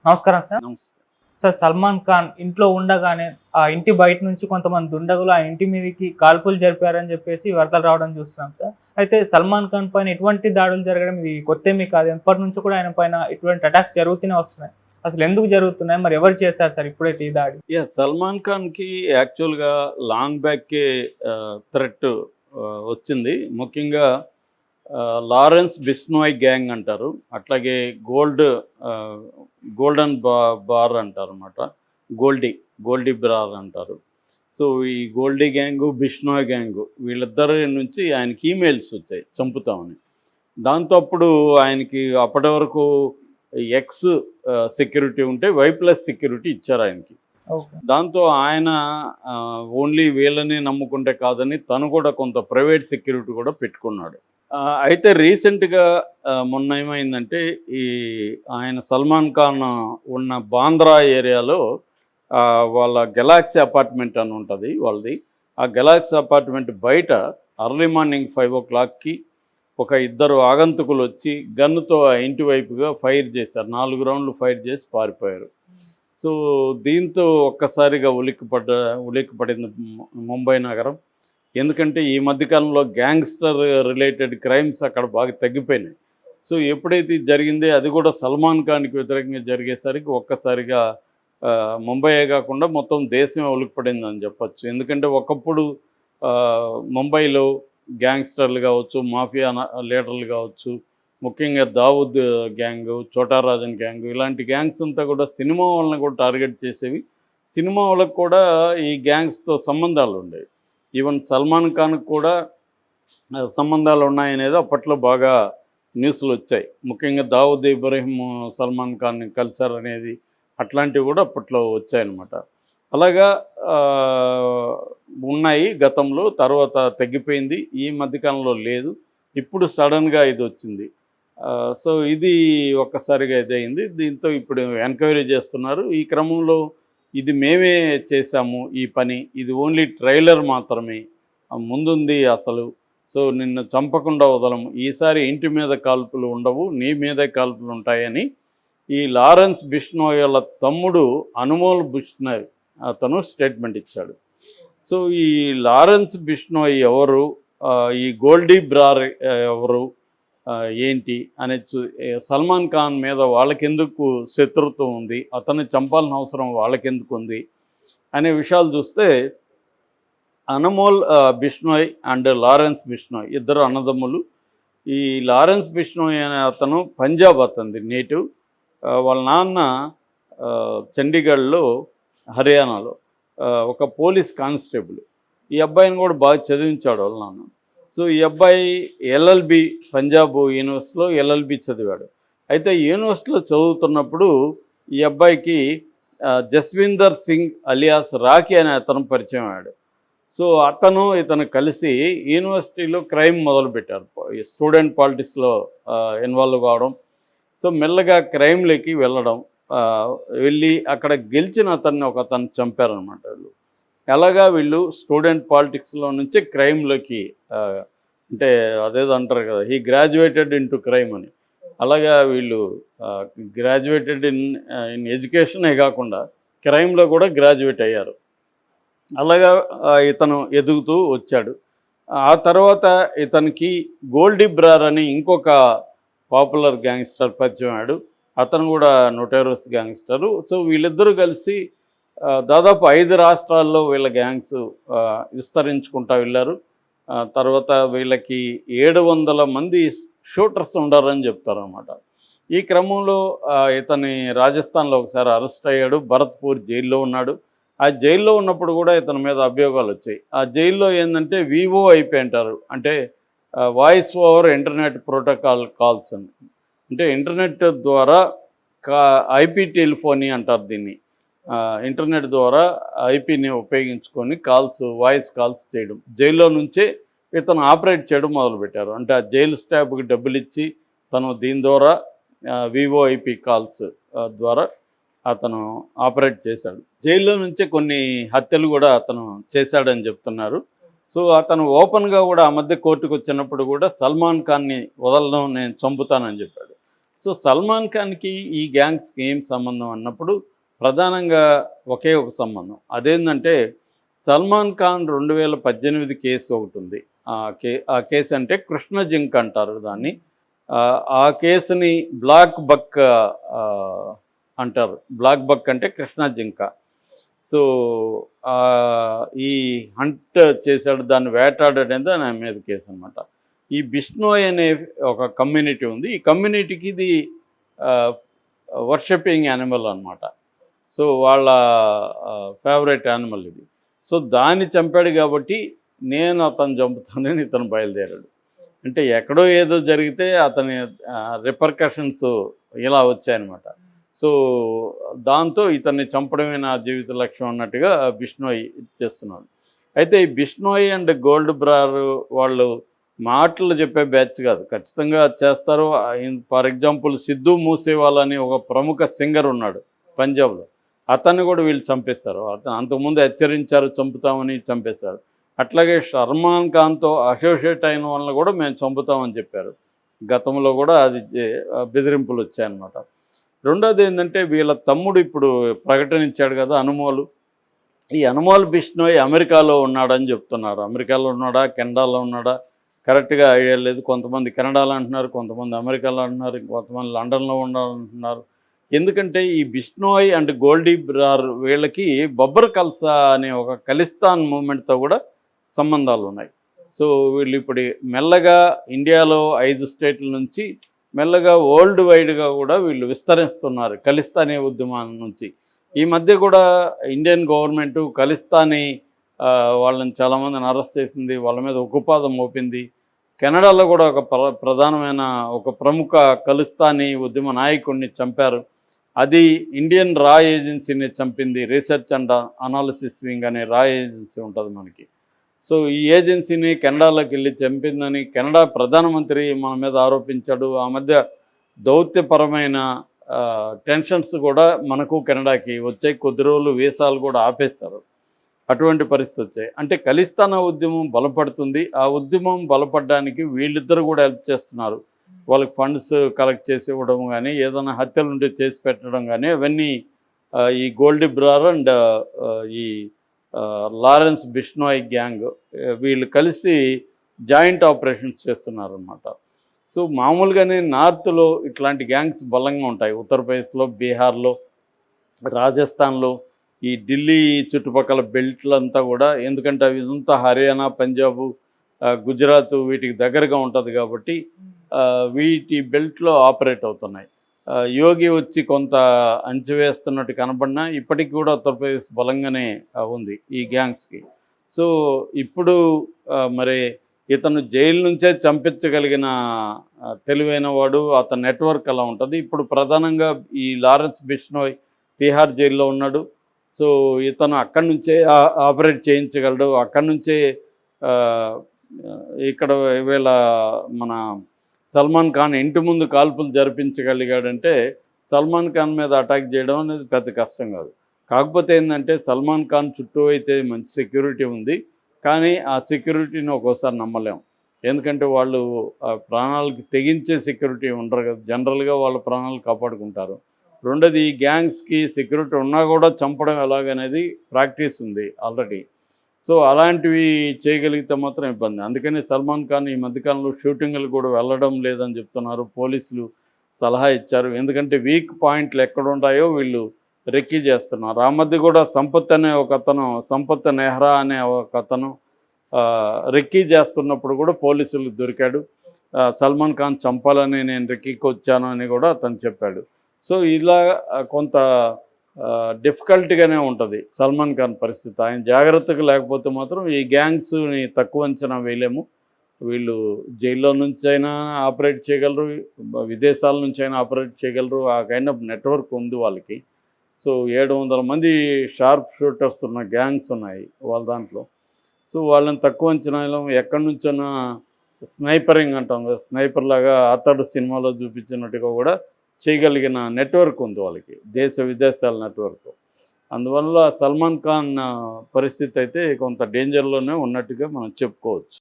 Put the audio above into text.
నమస్కారం సార్. నమస్తే. సార్, సల్మాన్ ఖాన్ ఇంట్లో ఉండగానే ఆ ఇంటి బయట నుంచి కొంతమంది దుండగులు ఆ ఇంటి మీదకి కాల్పులు జరిపారని చెప్పేసి వార్తలు రావడం చూస్తున్నాం సార్. అయితే సల్మాన్ ఖాన్ పైన ఎటువంటి దాడులు జరగడం ఇది కొత్తేమీ కాదు. ఎప్పటి నుంచి కూడా ఆయన పైన ఇటువంటి అటాక్స్ జరుగుతూనే వస్తున్నాయి. అసలు ఎందుకు జరుగుతున్నాయి? మరి ఎవరు చేశారు సార్ ఇప్పుడైతే ఈ దాడి? సల్మాన్ ఖాన్‌కి యాక్చువల్‌గా లాంగ్ బ్యాకే థ్రెట్ వచ్చింది. ముఖ్యంగా లారెన్స్ బిష్నోయ్ గ్యాంగ్ అంటారు. అట్లాగే గోల్డెన్ బార్ అంటారనమాట. గోల్డీ బ్రార్ అంటారు. సో ఈ గోల్డీ గ్యాంగు, బిష్నోయ్ గ్యాంగు వీళ్ళిద్దరి నుంచి ఆయనకి ఈమెయిల్స్ వచ్చాయి చంపుతామని. దాంతో అప్పుడు ఆయనకి అప్పటి వరకు ఎక్స్ సెక్యూరిటీ ఉంటే వై+ సెక్యూరిటీ ఇచ్చారు ఆయనకి. ఓకే. దాంతో ఆయన ఓన్లీ వీళ్ళని నమ్ముకుంటే కాదని తను కూడా కొంత ప్రైవేట్ సెక్యూరిటీ కూడా పెట్టుకున్నాడు. అయితే రీసెంట్గా మొన్న ఏమైందంటే ఆయన సల్మాన్ ఖాన్ ఉన్న బాంద్రా ఏరియాలో వాళ్ళ గెలాక్సీ అపార్ట్మెంట్ అని ఉంటుంది వాళ్ళది. ఆ గెలాక్సీ అపార్ట్మెంట్ బయట అర్లీ మార్నింగ్ 5 o'clockకి ఒక ఇద్దరు ఆగంతుకులు వచ్చి గన్నుతో ఆ ఇంటి వైపుగా ఫైర్ చేశారు. 4 రౌండ్లు ఫైర్ చేసి పారిపోయారు. సో దీంతో ఒక్కసారిగా ఉలిక్కిపడింది ముంబై నగరం. ఎందుకంటే ఈ మధ్యకాలంలో గ్యాంగ్స్టర్ రిలేటెడ్ క్రైమ్స్ అక్కడ బాగా తగ్గిపోయినాయి. సో ఎప్పుడైతే జరిగిందో అది కూడా సల్మాన్ ఖాన్కి వ్యతిరేకంగా జరిగేసరికి ఒక్కసారిగా ముంబైయే కాకుండా మొత్తం దేశమే ఉలిక్కిపడిందని చెప్పచ్చు. ఎందుకంటే ఒకప్పుడు ముంబైలో గ్యాంగ్స్టర్లు కావచ్చు, మాఫియా లీడర్లు కావచ్చు, ముఖ్యంగా దావూద్ గ్యాంగు, చోటా రాజన్ గ్యాంగు, ఇలాంటి గ్యాంగ్స్ అంతా కూడా సినిమా వాళ్ళని కూడా టార్గెట్ చేసేవి. సినిమా వాళ్ళకు కూడా ఈ గ్యాంగ్స్తో సంబంధాలు ఉండేవి. ఈవెన్ సల్మాన్ ఖాన్కి కూడా సంబంధాలు ఉన్నాయనేది అప్పట్లో బాగా న్యూస్లు వచ్చాయి. ముఖ్యంగా దావూద్ ఇబ్రహీం సల్మాన్ ఖాన్ని కలిశారనేది అట్లాంటివి కూడా అప్పట్లో వచ్చాయన్నమాట. అలాగా ఉన్నాయి గతంలో, తర్వాత తగ్గిపోయింది. ఈ మధ్యకాలంలో లేదు. ఇప్పుడు సడన్గా ఇది వచ్చింది. సో ఇది ఒక్కసారిగా ఇదయింది. దీంతో ఇప్పుడు ఎంక్వైరీ చేస్తున్నారు. ఈ క్రమంలో ఇది మేమే చేశాము ఈ పని, ఇది ఓన్లీ ట్రైలర్ మాత్రమే, ముందుంది అసలు. సో నిన్ను చంపకుండా వదలము, ఈసారి ఇంటి మీద కాల్పులు ఉండవు, నీ మీదే కాల్పులు ఉంటాయని ఈ లారెన్స్ బిష్నోయ్ వాళ్ళ తమ్ముడు అనుమోల్ బిష్నోయ్ అతను స్టేట్మెంట్ ఇచ్చాడు. సో ఈ లారెన్స్ బిష్నోయ్ ఎవరు, ఈ గోల్డీ బ్రార్ ఎవరు, ఏంటి అనేది సల్మాన్ ఖాన్ మీద వాళ్ళకెందుకు శత్రుత్వం ఉంది, అతన్ని చంపాల్సిన అవసరం వాళ్ళకెందుకు ఉంది అనే విషయాలు చూస్తే, అనుమోల్ బిష్నోయ్ అండ్ లారెన్స్ బిష్నోయ్ ఇద్దరు అన్నదమ్ములు. ఈ లారెన్స్ బిష్నోయ్ అనే అతను పంజాబ్ అతనిది నేటివ్. వాళ్ళ నాన్న చండీగఢ్లో, హర్యానాలో ఒక పోలీస్ కానిస్టేబుల్. ఈ అబ్బాయిని కూడా బాగా చదివించాడు వాళ్ళ నాన్న. సో ఈ అబ్బాయి ఎల్ఎల్బి, పంజాబ్ యూనివర్సిటీలో ఎల్ఎల్బి చదివాడు. అయితే యూనివర్సిటీలో చదువుతున్నప్పుడు ఈ అబ్బాయికి జస్విందర్ సింగ్ అలియాస్ రాకీ అనే అతను పరిచయం అయ్యాడు. సో ఇతను కలిసి యూనివర్సిటీలో క్రైమ్ మొదలుపెట్టారు. స్టూడెంట్ పాలిటిక్స్లో ఇన్వాల్వ్ కావడం. సో మెల్లగా క్రైమ్లోకి వెళ్ళి అక్కడ గెలిచిన అతను చంపారనమాట వీళ్ళు. అలాగా వీళ్ళు స్టూడెంట్ పాలిటిక్స్లో నుంచి క్రైమ్లోకి, అంటే అదేదో అంటారు కదా, he graduated in to crime అని. అలాగా వీళ్ళు గ్రాడ్యుయేటెడ్ ఇన్ ఎడ్యుకేషనే కాకుండా క్రైమ్లో కూడా గ్రాడ్యుయేట్ అయ్యారు. అలాగా ఇతను ఎదుగుతూ వచ్చాడు. ఆ తర్వాత ఇతనికి గోల్డీ బ్రార్ అని ఇంకొక పాపులర్ గ్యాంగ్స్టర్ పరిచయం అయ్యాడు. అతను కూడా నోటోరియస్ గ్యాంగ్స్టరు. సో వీళ్ళిద్దరూ కలిసి దాదాపు 5 రాష్ట్రాల్లో వీళ్ళ గ్యాంగ్స్ విస్తరించుకుంటూ వెళ్ళారు. తర్వాత వీళ్ళకి 700 మంది షూటర్స్ ఉండారని చెప్తారన్నమాట. ఈ క్రమంలో ఇతని రాజస్థాన్లో ఒకసారి అరెస్ట్ అయ్యాడు. భరత్పూర్ జైల్లో ఉన్నాడు. ఆ జైల్లో ఉన్నప్పుడు కూడా ఇతని మీద అభియోగాలు వచ్చాయి. ఆ జైల్లో ఏంటంటే VoIP అంటారు, అంటే voice over internet protocol calls అని. అంటే ఇంటర్నెట్ ద్వారా IP టెలిఫోనీ అంటారు దీన్ని. ఇంటర్నెట్ ద్వారా IPని ఉపయోగించుకొని వాయిస్ కాల్స్ చేయడం, జైల్లో నుంచే ఇతను ఆపరేట్ చేయడం మొదలుపెట్టారు. అంటే ఆ జైలు స్టాఫ్కి డబ్బులు ఇచ్చి తను దీని ద్వారా VoIP కాల్స్ ద్వారా అతను ఆపరేట్ చేశాడు. జైల్లో నుంచే కొన్ని హత్యలు కూడా అతను చేశాడని చెప్తున్నారు. సో అతను ఓపెన్గా కూడా ఆ మధ్య కోర్టుకు వచ్చినప్పుడు కూడా సల్మాన్ ఖాన్ని వదలడం, నేను చంపుతానని చెప్పాడు. సో సల్మాన్ ఖాన్కి ఈ గ్యాంగ్స్కి ఏం సంబంధం అన్నప్పుడు ప్రధానంగా ఒకే ఒక సంబంధం. అదేంటంటే సల్మాన్ ఖాన్ 2018 కేసు ఒకటి ఉంది. ఆ కేసు అంటే కృష్ణ జింక్ అంటారు దాన్ని. ఆ కేసుని బ్లాక్ బక్ అంటారు. బ్లాక్ బక్ అంటే కృష్ణ జింక. సో ఈ హంట్ చేశాడు, దాన్ని వేటాడనేది ఆయన మీద కేసు అనమాట. ఈ బిష్నోయ్ అనే ఒక కమ్యూనిటీ ఉంది. ఈ కమ్యూనిటీకి ఇది వర్షిపింగ్ యానిమల్ అనమాట. సో వాళ్ళ ఫేవరెట్ యానిమల్ ఇది. సో దాన్ని చంపాడు కాబట్టి నేను అతను చంపుతానని ఇతను బయలుదేరాడు. అంటే ఎక్కడో ఏదో జరిగితే అతని రిపర్కషన్స్ ఇలా వచ్చాయన్నమాట. సో దాంతో ఇతన్ని చంపడమే నా జీవిత లక్ష్యం అన్నట్టుగా బిష్నోయ్ చేస్తున్నాడు. అయితే ఈ బిష్నోయ్ అండ్ గోల్డ్ బ్రార్ వాళ్ళు మాటలు చెప్పే బ్యాచ్ కాదు, ఖచ్చితంగా చేస్తారు. ఫర్ ఎగ్జాంపుల్ సిద్ధు మూసేవాల్ అని ఒక ప్రముఖ సింగర్ ఉన్నాడు పంజాబ్లో, అతన్ని కూడా వీళ్ళు చంపేస్తారు. అతను అంతకుముందు హెచ్చరించారు చంపుతామని, చంపేశారు. అట్లాగే సల్మాన్ ఖాన్తో అసోసియేట్ అయిన వాళ్ళని కూడా మేము చంపుతామని చెప్పారు. గతంలో కూడా అది బెదిరింపులు వచ్చాయన్నమాట. రెండోది ఏంటంటే వీళ్ళ తమ్ముడు ఇప్పుడు ప్రకటన ఇచ్చాడు కదా అనుమోలు. ఈ అనుమోల్ బిష్నోయ్ అమెరికాలో ఉన్నాడని చెప్తున్నారు. అమెరికాలో ఉన్నాడా, కెనడాలో ఉన్నాడా కరెక్ట్గా ఐడియా లేదు. కొంతమంది కెనడాలో అంటున్నారు, కొంతమంది అమెరికాలో అంటున్నారు, కొంతమంది లండన్లో ఉండాలంటున్నారు. ఎందుకంటే ఈ బిష్నోయ్ అండ్ గోల్డీ బ్రార్ వీళ్ళకి బబ్బర్ కల్సా అనే ఒక ఖలిస్తాన్ మూమెంట్తో కూడా సంబంధాలు ఉన్నాయి. సో వీళ్ళు ఇప్పుడు మెల్లగా ఇండియాలో 5 స్టేట్ల నుంచి మెల్లగా వరల్డ్ వైడ్గా కూడా వీళ్ళు విస్తరిస్తున్నారు ఖలిస్తానీ ఉద్యమం నుంచి. ఈ మధ్య కూడా ఇండియన్ గవర్నమెంటు ఖలిస్తానీ వాళ్ళని చాలామందిని అరెస్ట్ చేసింది, వాళ్ళ మీద ఉక్కుపాదం మోపింది. కెనడాలో కూడా ఒక ప్రధానమైన ఒక ప్రముఖ ఖలిస్తానీ ఉద్యమ నాయకుడిని చంపారు. అది ఇండియన్ రా ఏజెన్సీని చంపింది. రీసెర్చ్ అండ్ అనాలిసిస్ వింగ్ అనే రా ఏజెన్సీ ఉంటుంది మనకి. సో ఈ ఏజెన్సీని కెనడాలోకి వెళ్ళి చంపిందని కెనడా ప్రధానమంత్రి మన మీద ఆరోపించాడు. ఆ మధ్య దౌత్యపరమైన టెన్షన్స్ కూడా మనకు కెనడాకి వచ్చాయి. కొద్ది రోజులు వీసాలు కూడా ఆపేస్తారు. అటువంటి పరిస్థితి వచ్చాయి. అంటే ఖలిస్తానా ఉద్యమం బలపడుతుంది. ఆ ఉద్యమం బలపడడానికి వీళ్ళిద్దరు కూడా హెల్ప్ చేస్తున్నారు. వాళ్ళకి ఫండ్స్ కలెక్ట్ చేసి ఇవ్వడం కానీ, ఏదైనా హత్యలు ఉంటే చేసి పెట్టడం కానీ, అవన్నీ ఈ గోల్డీ బ్రార్ అండ్ ఈ లారెన్స్ బిష్నోయ్ గ్యాంగ్ వీళ్ళు కలిసి జాయింట్ ఆపరేషన్స్ చేస్తున్నారన్నమాట. సో మామూలుగానే నార్త్లో ఇట్లాంటి గ్యాంగ్స్ బలంగా ఉంటాయి. ఉత్తరప్రదేశ్లో, బీహార్లో, రాజస్థాన్లో, ఈ ఢిల్లీ చుట్టుపక్కల బెల్ట్లంతా కూడా, ఎందుకంటే అవి ఇదంతా హర్యానా, పంజాబు, గుజరాత్ వీటికి దగ్గరగా ఉంటుంది కాబట్టి వీటి బెల్ట్లో ఆపరేట్ అవుతున్నాయి. యోగి వచ్చి కొంత అంచివేస్తున్నట్టు కనబడినా ఇప్పటికి కూడా ఉత్తరప్రదేశ్ బలంగానే ఉంది ఈ గ్యాంగ్స్కి. సో ఇప్పుడు మరి ఇతను జైలు నుంచే చంపించగలిగిన తెలివైన వాడు, అతని నెట్వర్క్ అలా ఉంటుంది. ఇప్పుడు ప్రధానంగా ఈ లారెన్స్ బిష్నోయ్ తిహార్ జైల్లో ఉన్నాడు. సో ఇతను అక్కడి నుంచే ఆపరేట్ చేయించగలడు. అక్కడి నుంచే ఇక్కడ వీళ్ళ మన సల్మాన్ ఖాన్ ఇంటి ముందు కాల్పులు జరిపించగలిగాడంటే సల్మాన్ ఖాన్ మీద అటాక్ చేయడం అనేది పెద్ద కష్టం కాదు. కాకపోతే ఏంటంటే సల్మాన్ ఖాన్ చుట్టూ అయితే మంచి సెక్యూరిటీ ఉంది, కానీ ఆ సెక్యూరిటీని ఒక్కోసారి నమ్మలేం. ఎందుకంటే వాళ్ళు ప్రాణాలకి తెగించే సెక్యూరిటీ ఉండరు కదా, జనరల్గా వాళ్ళ ప్రాణాలు కాపాడుకుంటారు. రెండోది ఈ గ్యాంగ్స్కి సెక్యూరిటీ ఉన్నా కూడా చంపడం ఎలాగనేది ప్రాక్టీస్ ఉంది ఆల్రెడీ. సో అలాంటివి చేయగలిగితే మాత్రం ఇబ్బంది. అందుకని సల్మాన్ ఖాన్ ఈ మధ్యకాలంలో షూటింగ్లు కూడా వెళ్ళడం లేదని చెప్తున్నారు. పోలీసులు సలహా ఇచ్చారు. ఎందుకంటే వీక్ పాయింట్లు ఎక్కడ ఉంటాయో వీళ్ళు రెక్కీ చేస్తున్నారు. ఆ మధ్య కూడా సంపత్ అనే ఒక అతను, సంపత్ నెహ్రా అనే ఒక అతను రెక్కీ చేస్తున్నప్పుడు కూడా పోలీసులు దొరికాడు. సల్మాన్ ఖాన్ చంపాలని నేను రెక్కీకి వచ్చాను అని కూడా అతను చెప్పాడు. సో ఇలా కొంత డిఫికల్ట్గానే ఉంటుంది సల్మాన్ ఖాన్ పరిస్థితి. ఆయన జాగ్రత్తగా లేకపోతే మాత్రం ఈ గ్యాంగ్స్ని తక్కువ అంచనా వేయలేము. వీళ్ళు జైల్లో నుంచైనా ఆపరేట్ చేయగలరు, విదేశాల నుంచైనా ఆపరేట్ చేయగలరు. ఆ కైండ్ ఆఫ్ నెట్వర్క్ ఉంది వాళ్ళకి. సో 700 మంది షార్ప్ షూటర్స్ ఉన్న గ్యాంగ్స్ ఉన్నాయి వాళ్ళ దాంట్లో. సో వాళ్ళని తక్కువ అంచనా ఎక్కడి నుంచైనా స్నైపరింగ్ అంటాం కదా, స్నైపర్ లాగా అతడు సినిమాలో చూపించినట్టుగా కూడా చేయగలిగిన నెట్వర్క్ ఉంది వాళ్ళకి, దేశ విదేశాల నెట్వర్క్. అందువల్ల సల్మాన్ ఖాన్ పరిస్థితి అయితే కొంత డేంజర్లోనే ఉన్నట్టుగా మనం చెప్పుకోవచ్చు.